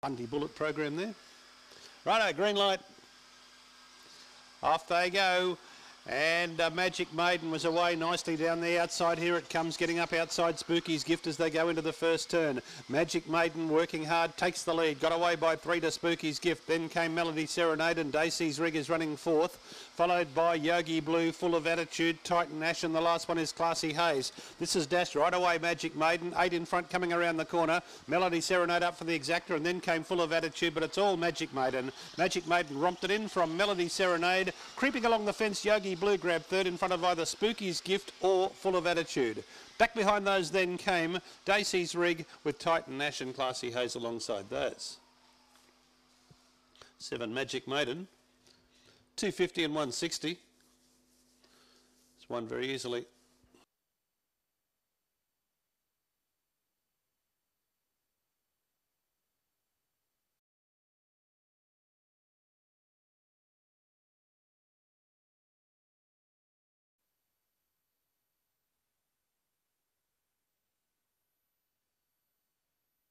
Anti-bullet program there. Righto, green light. Off they go. And Magic Maiden was away nicely down the outside. Here it comes, getting up outside Spooky's Gift as they go into the first turn. Magic Maiden working hard, takes the lead. Got away by 3 to Spooky's Gift. Then came Melody Serenade and Dacey's Rig is running fourth. Followed by Yogi Blue, Full of Attitude, Titan Ash, and the last one is Classy Haze. This is dashed right away, Magic Maiden. 8 in front coming around the corner. Melody Serenade up for the exacta and then came Full of Attitude, but it's all Magic Maiden. Magic Maiden romped it in from Melody Serenade. Creeping along the fence, Yogi Blue grabbed third in front of either Spooky's Gift or Full of Attitude. Back behind those then came Dacey's Rig with Titan Ash and Classy Haze alongside those. 7 Magic Maiden. 250 and 160. It's won very easily.